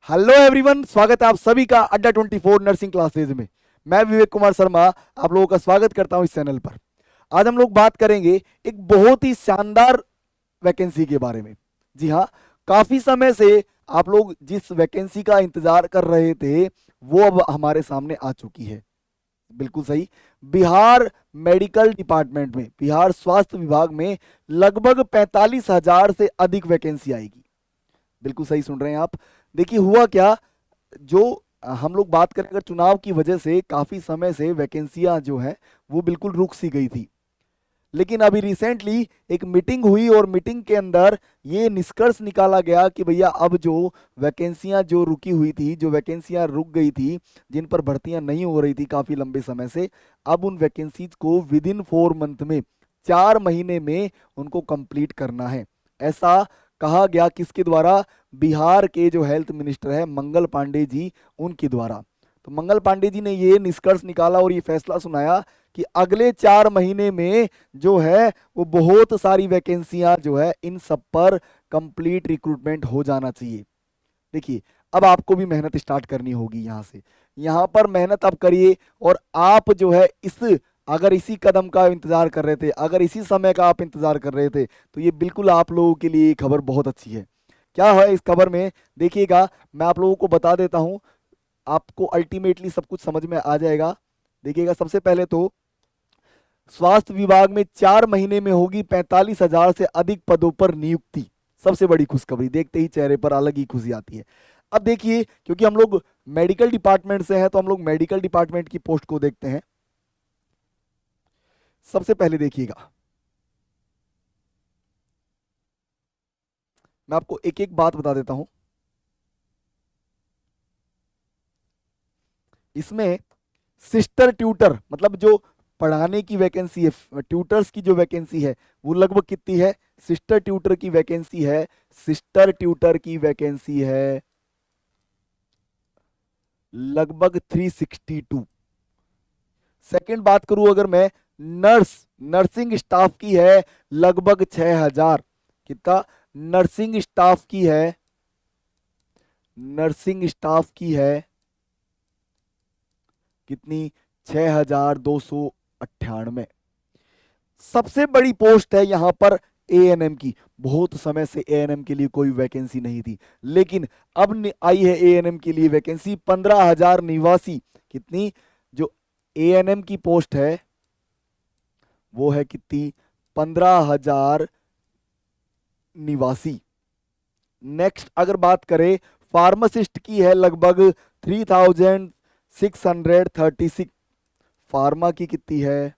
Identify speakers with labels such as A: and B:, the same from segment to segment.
A: Hello everyone, स्वागत है आप सभी का अड्डा 24 नर्सिंग क्लासेज में। मैं विवेक कुमार शर्मा आप लोगों का स्वागत करता हूं इस चैनल पर। आज हम लोग बात करेंगे एक बहुत ही शानदार वैकेंसी के बारे में। जी हाँ, काफी समय से आप लोग जिस वैकेंसी का इंतजार कर रहे थे वो अब हमारे सामने आ चुकी है। बिल्कुल सही। बिहार मेडिकल डिपार्टमेंट में, बिहार स्वास्थ्य विभाग में लगभग 45,000 से अधिक वैकेंसी आएगी। बिल्कुल सही सुन रहे हैं आप। देखिए हुआ क्या, जो हम लोग बात करें अगर चुनाव की वजह से काफी समय से वैकेंसियां जो है वो बिल्कुल रुक सी गई थी। लेकिन अभी रिसेंटली एक मीटिंग हुई और मीटिंग के अंदर ये निष्कर्ष निकाला गया कि भैया अब जो वैकेंसियां जो रुकी हुई थी, जो वैकेंसियां रुक गई थी, जिन पर भर्तियां नहीं हो रही थी काफी लंबे समय से, अब उन वैकेंसीज को विद इन 4 मंथ में, 4 महीने में उनको कंप्लीट करना है। ऐसा कहा गया किसके द्वारा? बिहार के जो हेल्थ मिनिस्टर है मंगल पांडे जी, उनके द्वारा। तो मंगल पांडे जी ने ये निष्कर्ष निकाला और ये फैसला सुनाया कि अगले 4 महीने में जो है वो बहुत सारी वैकेंसियां जो है इन सब पर कंप्लीट रिक्रूटमेंट हो जाना चाहिए। देखिए अब आपको भी मेहनत स्टार्ट करनी होगी यहाँ से। यहाँ पर मेहनत आप करिए और आप जो है अगर इसी कदम का इंतजार कर रहे थे, अगर इसी समय का आप इंतजार कर रहे थे, तो ये बिल्कुल आप लोगों के लिए खबर बहुत अच्छी है। क्या है इस खबर में देखिएगा, मैं आप लोगों को बता देता हूं, आपको अल्टीमेटली सब कुछ समझ में आ जाएगा। देखिएगा, सबसे पहले तो स्वास्थ्य विभाग में 4 महीने में होगी 45,000 से अधिक पदों पर नियुक्ति। सबसे बड़ी खुशखबरी, देखते ही चेहरे पर अलग ही खुशी आती है। अब देखिए, क्योंकि हम लोग मेडिकल डिपार्टमेंट से हैं तो हम लोग मेडिकल डिपार्टमेंट की पोस्ट को देखते हैं। सबसे पहले देखिएगा, मैं आपको एक एक बात बता देता हूं। इसमें सिस्टर ट्यूटर, मतलब जो पढ़ाने की वैकेंसी है, ट्यूटर्स की जो वैकेंसी है वो लगभग कितनी है? सिस्टर ट्यूटर की वैकेंसी है, सिस्टर ट्यूटर की वैकेंसी है लगभग 362। सेकंड बात करूं अगर मैं, नर्सिंग स्टाफ की है लगभग 6,000। कितना? नर्सिंग स्टाफ की है, नर्सिंग स्टाफ की है कितनी? 6,298। सबसे बड़ी पोस्ट है यहां पर एएनएम की। बहुत समय से एएनएम के लिए कोई वैकेंसी नहीं थी, लेकिन अब आई है एएनएम के लिए वैकेंसी 15,000 निवासी। कितनी? जो एएनएम की पोस्ट है वो है कितनी? 15,000 निवासी। नेक्स्ट अगर बात करें, फार्मासिस्ट की है लगभग 3,636। फार्मा की कितनी है?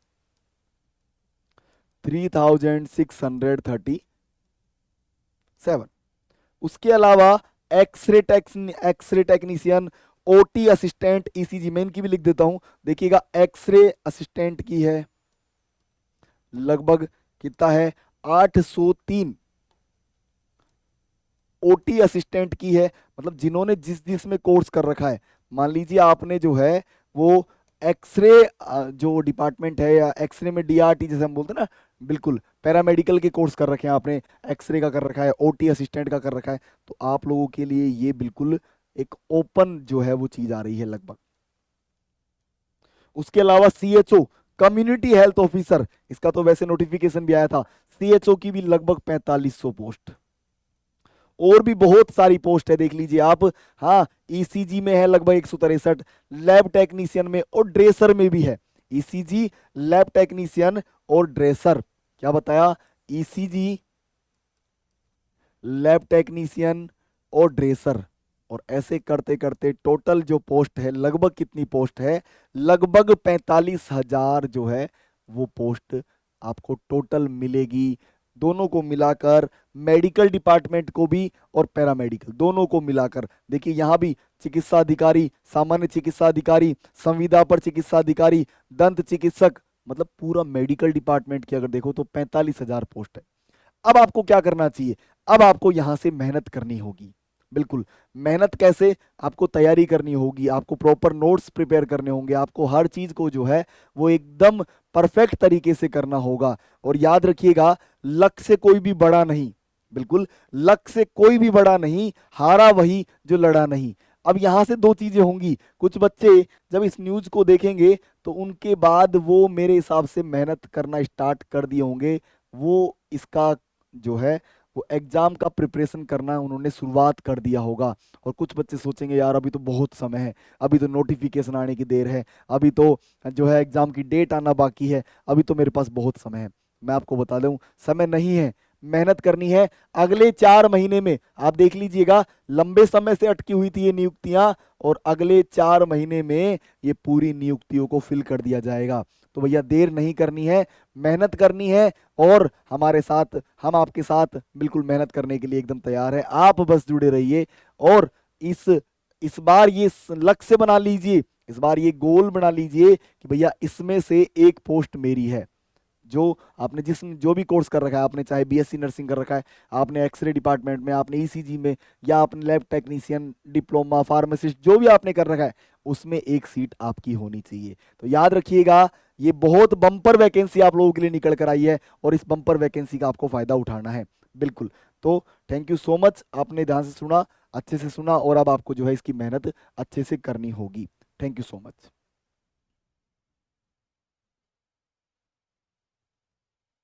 A: 3,637। उसके अलावा x ray technician, OT assistant, ECG, मैं इनकी भी लिख देता हूं। देखिएगा, एक्सरे असिस्टेंट की है लगभग कितना है? 803। ओटी असिस्टेंट की है, मतलब जिन्होंने जिस जिस में कोर्स कर रखा है। मान लीजिए आपने जो है वो एक्सरे जो डिपार्टमेंट है, या एक्सरे में डीआरटी जैसे हम बोलते हैं ना, बिल्कुल पैरामेडिकल के कोर्स कर रखे हैं आपने, एक्सरे का कर रखा है, ओटी असिस्टेंट का कर रखा है, तो आप लोगों के लिए ये बिल्कुल एक ओपन जो है वो चीज आ रही है लगभग। उसके अलावा सीएचओ, कम्युनिटी हेल्थ ऑफिसर, इसका तो वैसे नोटिफिकेशन भी आया था। सीएचओ की भी लगभग 4500 पोस्ट। और भी बहुत सारी पोस्ट है, देख लीजिए आप। हाँ, ईसीजी में है लगभग 163, लैब टेक्नीशियन में और ड्रेसर में भी है। ईसीजी, लैब टेक्नीशियन और ड्रेसर, क्या बताया? ईसीजी, लैब टेक्नीशियन और ड्रेसर। और ऐसे करते करते टोटल जो पोस्ट है, लगभग कितनी पोस्ट है? लगभग 45,000 जो है वो पोस्ट आपको टोटल मिलेगी। दोनों को मिलाकर, मेडिकल डिपार्टमेंट को भी और पैरामेडिकल दोनों को मिलाकर। देखिए यहां भी चिकित्सा अधिकारी, सामान्य चिकित्सा अधिकारी, संविदा पर चिकित्सा अधिकारी, दंत चिकित्सक, मतलब पूरा मेडिकल डिपार्टमेंट की अगर देखो तो 45,000 पोस्ट है। अब आपको क्या करना चाहिए? अब आपको यहां से मेहनत करनी होगी। बिल्कुल, मेहनत कैसे? आपको तैयारी करनी होगी, आपको प्रॉपर नोट्स प्रिपेयर करने होंगे, आपको हर चीज को जो है वो एकदम परफेक्ट तरीके से करना होगा। और याद रखिएगा, लक्ष्य कोई भी बड़ा नहीं, बिल्कुल, लक से कोई भी बड़ा नहीं, हारा वही जो लड़ा नहीं। अब यहाँ से दो चीजें होंगी, कुछ बच्चे जब इस न्यूज को देखेंगे तो उनके बाद वो मेरे हिसाब से मेहनत करना स्टार्ट कर दिए होंगे। वो इसका जो है वो एग्जाम का प्रिपरेशन करना उन्होंने शुरुआत कर दिया होगा। और कुछ बच्चे सोचेंगे यार अभी तो बहुत समय है, अभी तो नोटिफिकेशन आने की देर है, अभी तो जो है एग्जाम की डेट आना बाकी है, अभी तो मेरे पास बहुत समय है। मैं आपको बता दूं, समय नहीं है, मेहनत करनी है। अगले 4 महीने में आप देख लीजिएगा, लंबे समय से अटकी हुई थी ये नियुक्तियां, और अगले 4 महीने में ये पूरी नियुक्तियों को फिल कर दिया जाएगा। तो भैया देर नहीं करनी है, मेहनत करनी है, और हमारे साथ, हम आपके साथ बिल्कुल मेहनत करने के लिए एकदम तैयार है। आप बस जुड़े रहिए, और इस इस बार ये लक्ष्य बना लीजिए, इस बार ये गोल बना लीजिए कि भैया इसमें से एक पोस्ट मेरी है। जो आपने जो भी कोर्स कर रखा है, आपने चाहे बीएससी नर्सिंग कर रखा है, आपने एक्सरे डिपार्टमेंट में, आपने ईसीजी में, या आपने लैब टेक्नीशियन, डिप्लोमा, फार्मासिस्ट, जो भी आपने कर रखा है, उसमें एक सीट आपकी होनी चाहिए। तो याद रखिएगा, ये बहुत बम्पर वैकेंसी आप लोगों के लिए निकल कर आई है, और इस बम्पर वैकेंसी का आपको फायदा उठाना है। बिल्कुल। तो थैंक यू सो मच, आपने ध्यान से सुना, अच्छे से सुना, और अब आपको जो है इसकी मेहनत अच्छे से करनी होगी। Thank you so much.